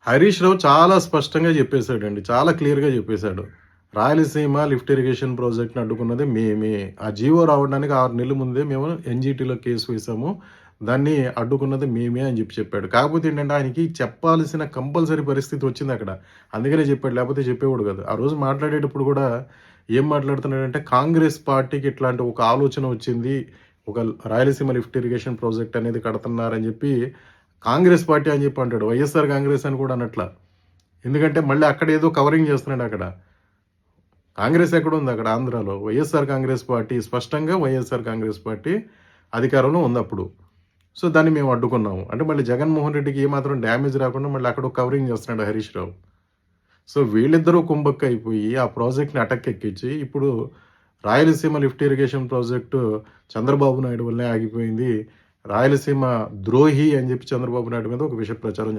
హరీష్ రావు చాలా స్పష్టంగా చెప్పేసాడండి. చాలా క్లియర్‌గా చెప్పేసాడు. రాయలసీమ లిఫ్ట్ ఇరిగేషన్ ప్రాజెక్ట్‌ని అడ్డుకున్నది మేమే. ఆ జీవో రావడానికి 6 నెలల ముందే మేము ఎన్‌జీటీలో కేసు వేసాము. దాన్ని అడ్డుకున్నది మేమే అని చెప్పాడు. కాకపోతే ఏంటంటే ఆయనకి చెప్పాల్సిన కంపల్సరీ పరిస్థితి వచ్చిందక్కడ. అందుకనే చెప్పాడు. లేకపోతే చెప్పేవాడు కాదు. ఆ రోజు మాట్లాడేటప్పుడు కూడా ఏం మాట్లాడుతున్నాడంటే కాంగ్రెస్ పార్టీకి ఇట్లాంటి ఒక ఆలోచన వచ్చింది. ఒక రాయలసీమ లిఫ్ట్ ఇరిగేషన్ ప్రాజెక్ట్ అనేది కడుతున్నారని చెప్పి కాంగ్రెస్ పార్టీ అని చెప్పి అంటాడు. వైఎస్ఆర్ కాంగ్రెస్ అని కూడా అనట్ల. ఎందుకంటే మళ్ళీ అక్కడ ఏదో కవరింగ్ చేస్తున్నాడు అక్కడ. కాంగ్రెస్ ఎక్కడుంది అక్కడ ఆంధ్రాలో? వైఎస్ఆర్ కాంగ్రెస్ పార్టీ స్పష్టంగా వైఎస్ఆర్ కాంగ్రెస్ పార్టీ అధికారంలో ఉందప్పుడు. సో, దాన్ని మేము అడ్డుకున్నాము. అంటే మళ్ళీ జగన్మోహన్ రెడ్డికి ఏమాత్రం డ్యామేజ్ రాకుండా మళ్ళీ అక్కడ కవరింగ్ చేస్తున్నాడు హరీష్ రావు. సో, వీళ్ళిద్దరూ కుంభక్క అయిపోయి ఆ ప్రాజెక్ట్‌ని అటకెక్కించి ఇప్పుడు Rayalaseema lift irrigation project Chandrababu Naidu వల్లే ఆగిపోయింది. రాయలసీమ ద్రోహి అని చెప్పి చంద్రబాబు నాయుడు మీద ఒక విష ప్రచారం